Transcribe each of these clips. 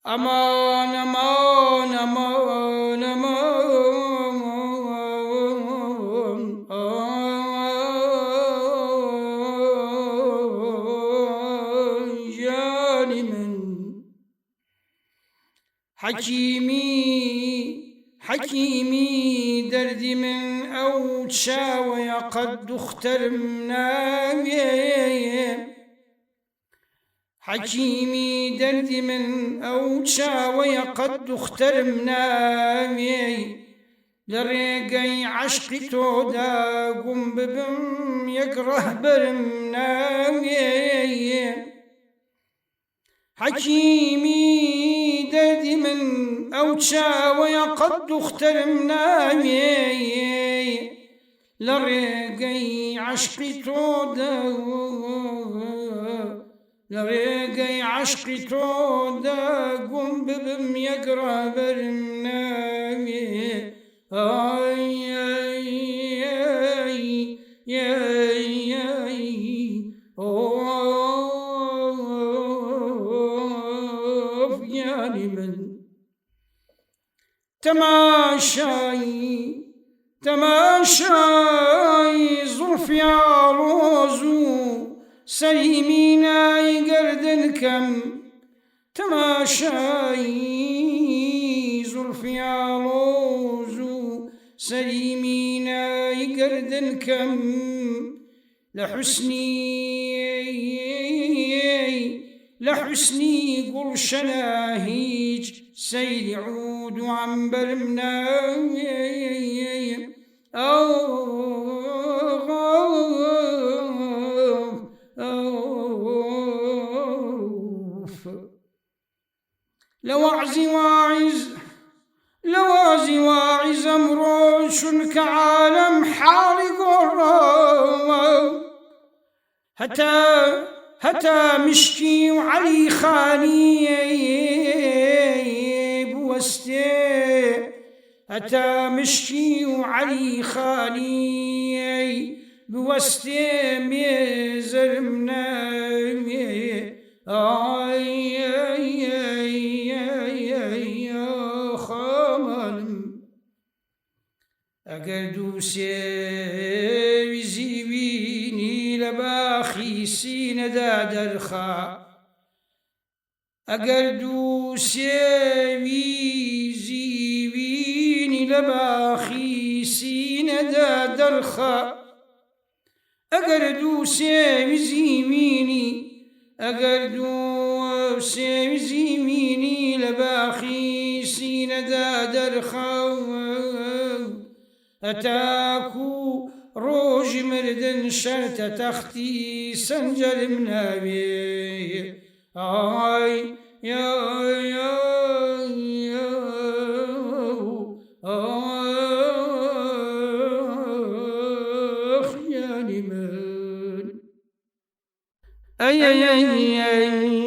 أمان أمان أمان أمان جاني من حكيمي دردي من أوتشا ويقد اخترمنا حكيمي دردي من أوتشا ويقد اخترمنا لريقي عشقي تودا قم ببم يقره برمنا حكيمي دردي من أوتشا ويقد اخترمنا لريقي عشقي تودا لريقي عشقي تودا قم ببم يقرا برنامي آي آي آي آي آي أوف يعني من تماشاي ظرف يا روزو سليمينا يقردن كم تماشاي ظرف يا روزو سليمينا يقردن كم لحسني قل شناهيج سيل يعود عن برمنا لوعزي واعز أمروش كعالم حالق هتا مشكي وعلي خاني بوستي هتا مشكي وعلي خاني بوستي ميزرمنا آي آي آي آي آي خامل أقردو سيوي زيويني لباخي سين دادرخا أقردو سيوي زيويني لباخي سين دادرخا أقردو سيوي زيويني أقردو سيوي زيويني لباخي سين دادرخا أتاكو روج مردن شرط تختي سنجر منابي آي يا يا يا آخ يا لمن أي أي أي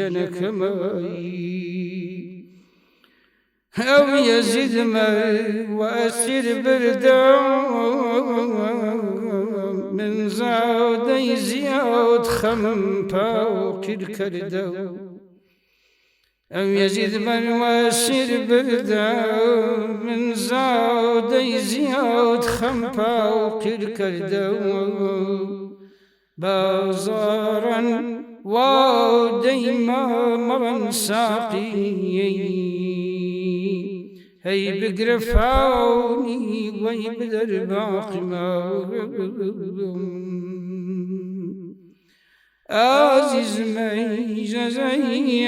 جنك ماي أو يزيد ما وأسير بردام من زاد زياد خم باو كردو أو يزيد من وأسير بردام من زاد زياد خم باو كردو بازارا وديما مرن ساقي هي بقرفاوني وي بدر باقي ما عزيز ميجا زي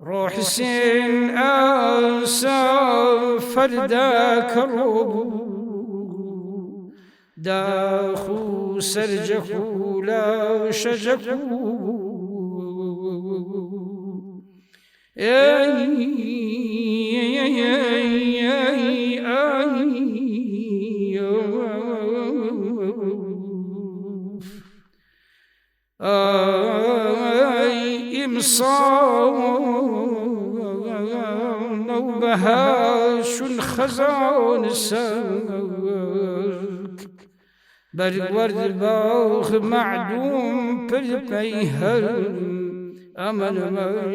روح سين أنسى فرداك الربو داخو سرجخو لا شجخو إمصان وبهاش الخزان ساك برق ورد باخ معدوم بالبيهر أمل ما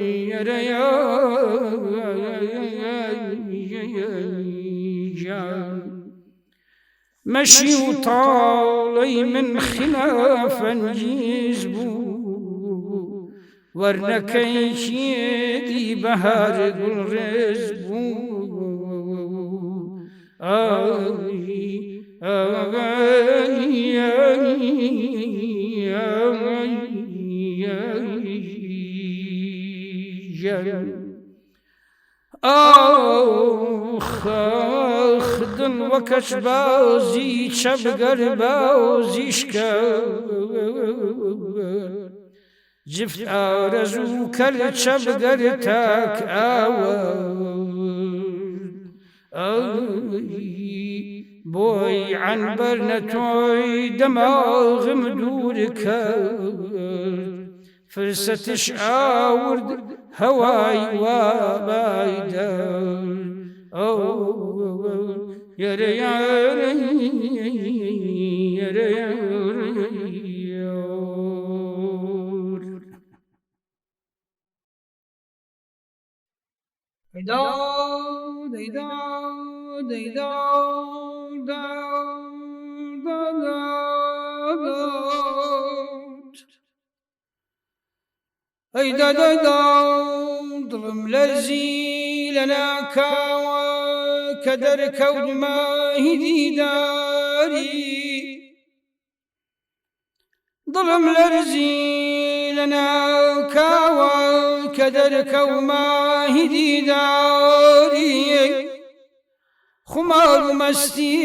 مشي وطالي من خلافا جيزبو ورنكي شيدي بهار قل رزبو خدن وكش باوزي شبقر باوزي شكاور جفت آرزو كل شبقر تاك بوي عن برنتوي دماغ مدور كر فرستش آورد هواي وابايدر يري ضرم لرزي لنا كاوى كدر كود ما هدي داري ضرم لرزي لنا كاوى كدر كود ما هدي داري خمار مستي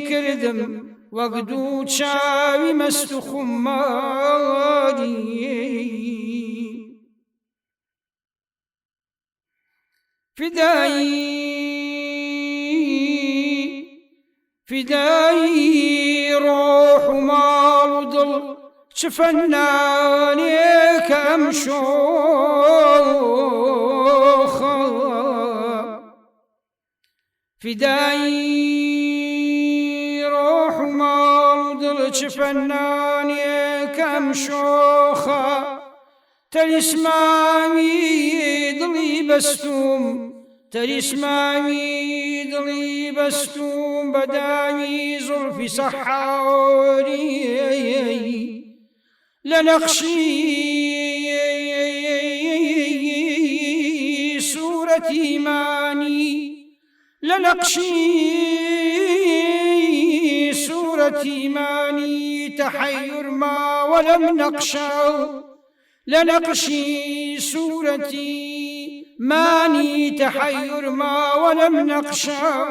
كردم وقدو شاوي مست خماري فداي روح ومال وضل شفناني كمشوخ فداي روح ومال وضل شفناني كمشوخ ترسمامي ضلي بستوم ترسمامي ضلي بستوم بداني زلفي صحاري لنقشي سورة إيماني لنقشي سورة إيماني تحير ما ولم نقشو لنقشي سورتي ماني تحير ما ولم نقشع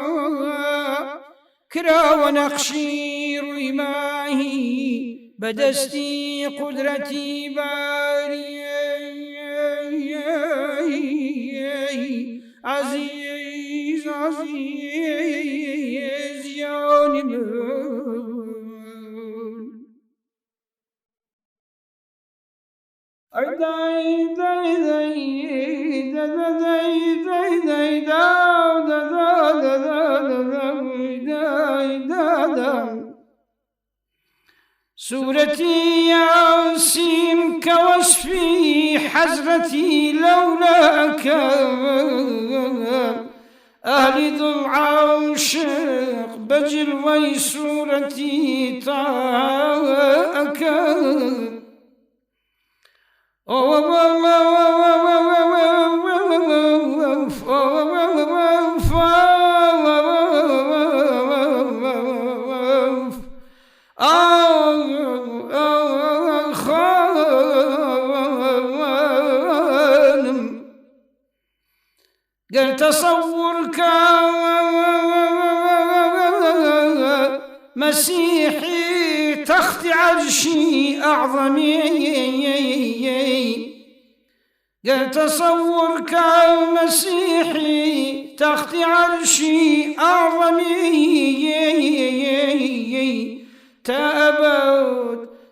كرا ونقشي رماهي بدستي قدرتي باري عزيز عزيز يا نمر سورتي ياسين كوصفي حزرتي لولاك أهل ضل عاشق بجل وي سورتي طاك قل تصورك مسيحي تخت عرشي أعظمي قال تصور كالمسيحي تحت عرشي أعظمي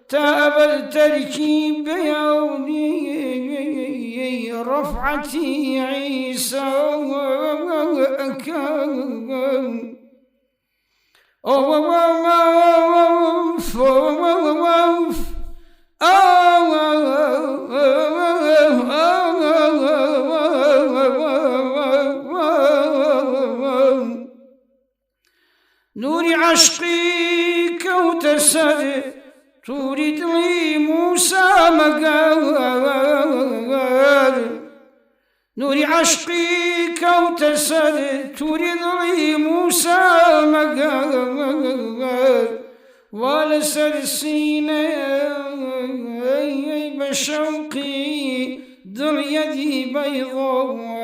تأبد تركيب يومي رفعتي عيسى نور عشقي كوتسر تريد لي موسى مقال نور عشقي كوتسر تريد لي موسى مقال ولسر سيناي بشوقي ذل يدي بيضاء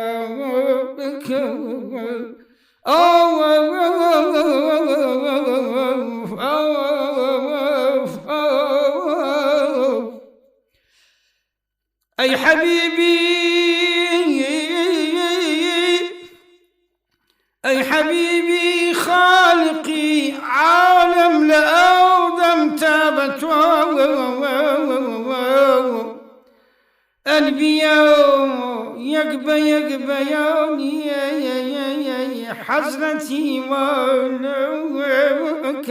أي حبيبي خالقي عالم لأودم تابت البيوم يقبى يوني حزرتي ولوك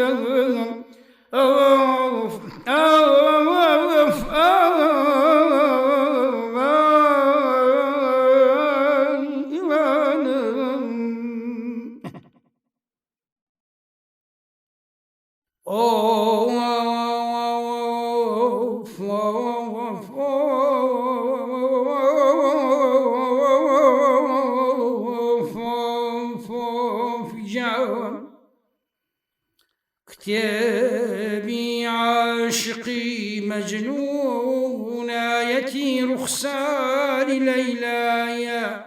كتابي عاشقي مجنون آيتي رخسار ليلايا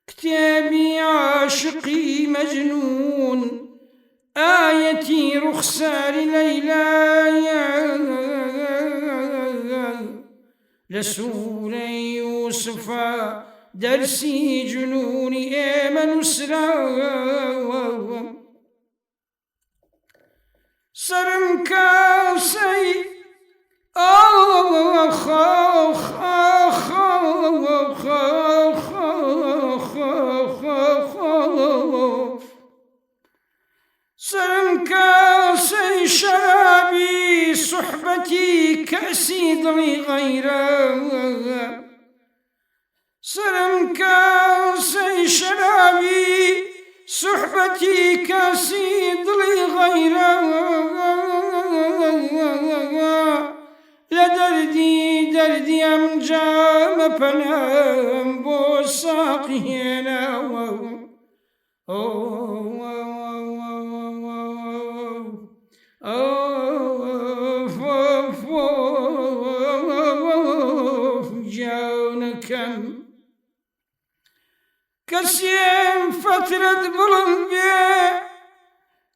كتابي عاشقي مجنون آيتي رخسار ليلايا لسورة يوسف درسي جنوني آمن سرا سرم كاسي آخ آخ آخ آخ آخ آخ آخ سرم كاسي شرابي صحبتي كأسي ضلي غيره سرم كاسي شرابي صحبتي كاسي ضلي غيره لدردي أمجام بنام بوساقينا جاونكم كسيم فترة بلنبيا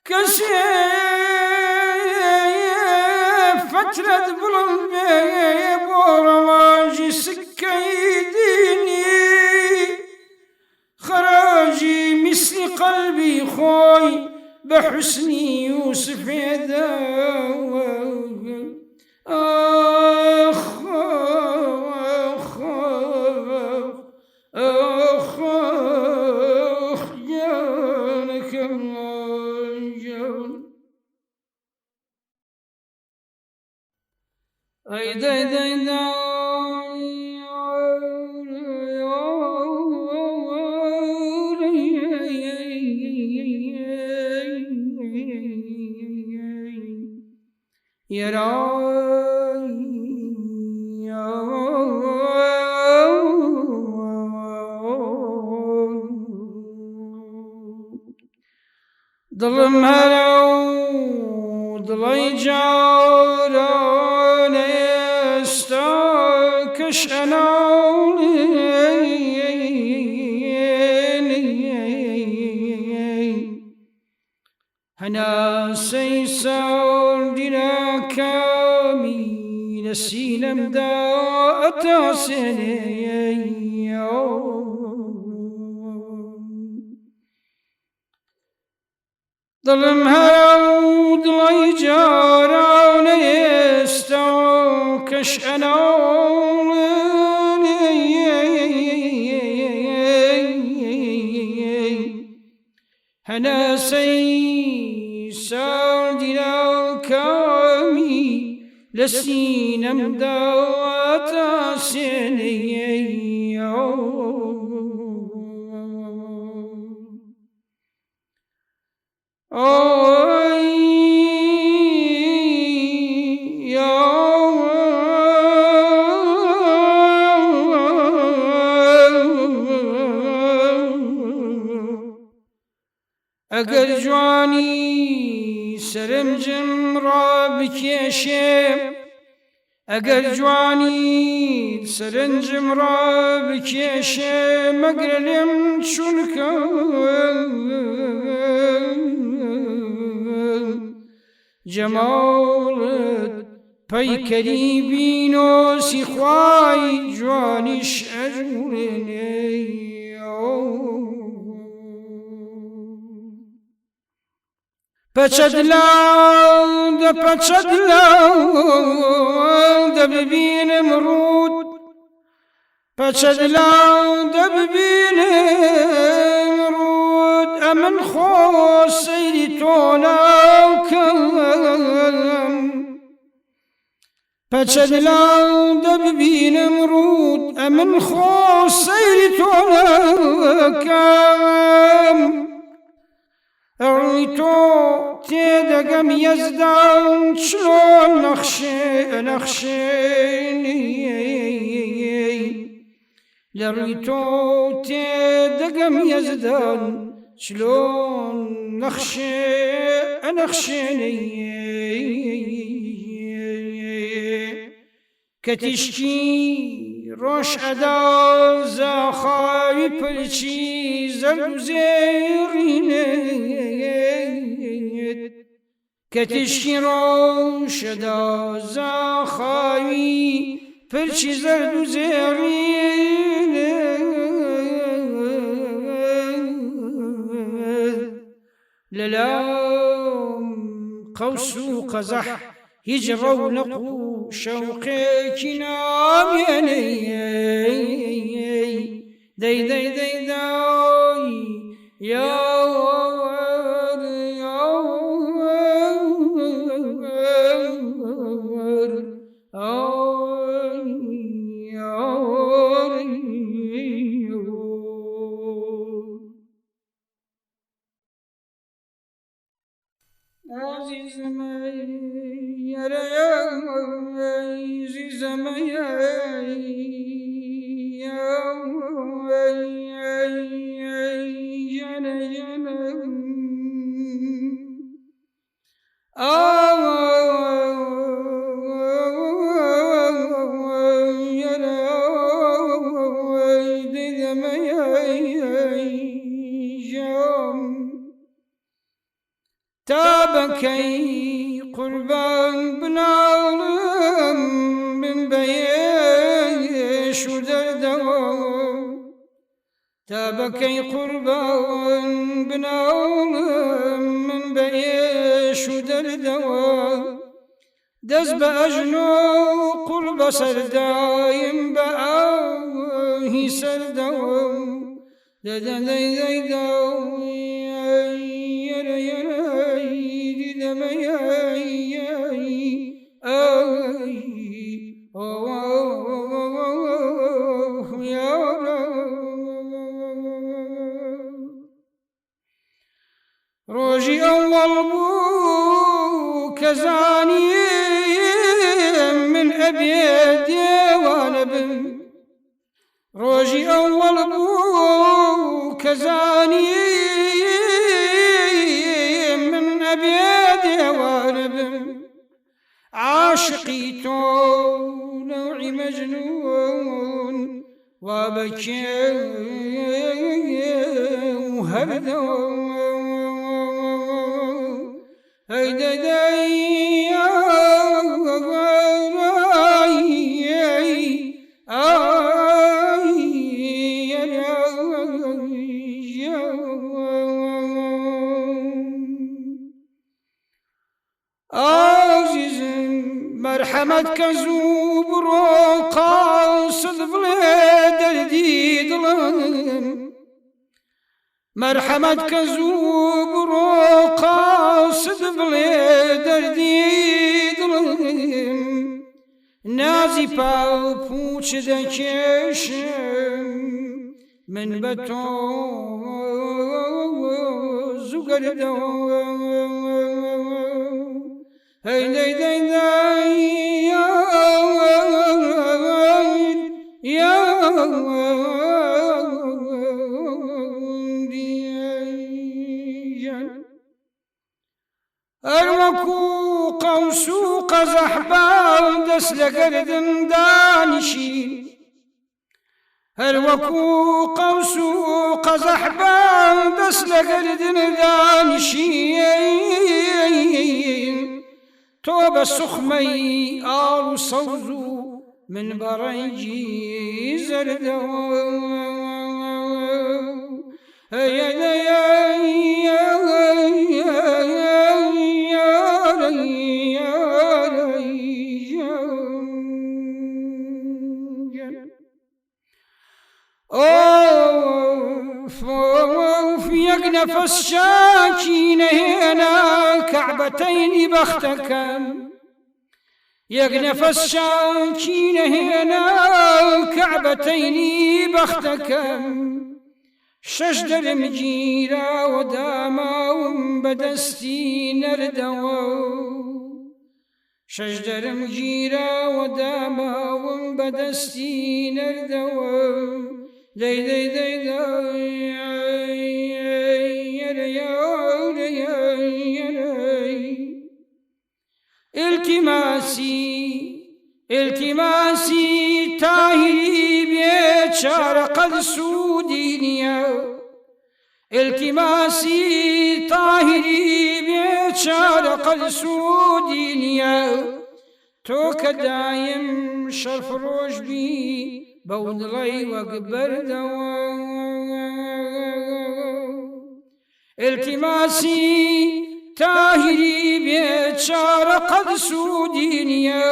كسيم فترة بلنبيا بورماجي سكيديني خراجي مثل قلبي خوي بحسني يوسف يداوى آخ آخ آخ آخ جانك جان أي داي داي ظلم هلو ضلي جاران استاكش هنا سيسار دينا كامل لسينم دا أتاسني ظلم هاو دلي جارا نيستو كش أنا هنا سيساردنا كامي لسينم داواتا سيني اگر جوانی سرنجم را بکشم اگر جوانی سرنجم را بکشم مگرلم چونکم جمالت پیکری بینو سیخوای جوانیش اجورنی پچدلاو دا ببین مرود پچدلاو دا ببین مرود امن خو سیری توناو کم پچدلاو دا ببین مرود امن خو سیری توناو کم رويتو تيدقم يزدان شلون نخشيني لرويتو تيدقم يزدان شلون نخشيني كتشكي روش أدا زاخاي بلشي زرد زيريني كتشكي روش أدا زاخاي بلشي زرد زيريني للام قوس قزح هجروا نقو شوقك ناميني داي داي داي داي يا عزيز تابكي قربان بنالم من بيش ودردو تابكي قربان بنالم من بيش ودردو دز بأجنو قرب سردايم بأوهي سردو دددددو روجي أول بو كزاني من أبيد ونبن روجي أول بو كزاني من أبيد ونبن عاشقي تو نوعي مجنون وبكي وهردو هيدا داي مرحمت كزوبر قاصد بلاد دلم مرحمت كزوبر قاصد بلاد دلم نازی پاو پوچ دکشم من بتو زوگر دو هی دی دی الوكو قوس قزح بالدس لقردن دانشين الوكو قوس قزح بالدس لقردن دانشين توب السخمي آل صوزو من برنجي زردو نفس شاكين هنا كعبتين بختكم يقنفس شاكين هنا كعبتين بختكم شجر مجيرا وداما بدستي نردو شجر مجيرا وداما بدستي نردو دي دي دي دي التماسي تاهي بيشار قد سودينيا التماسي تاهي بيشار قد سودينيا توك دايم شرف روش بي بود لي وقبر دوا التماسي تاهري بيتشار قد سودينيا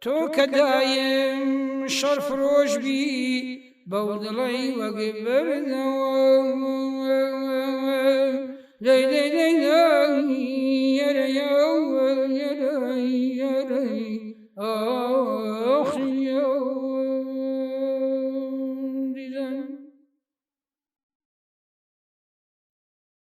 توك دايم شرف روش بي بود لي وقبر دوا دي دي دي دي يا ري يا ري يا ري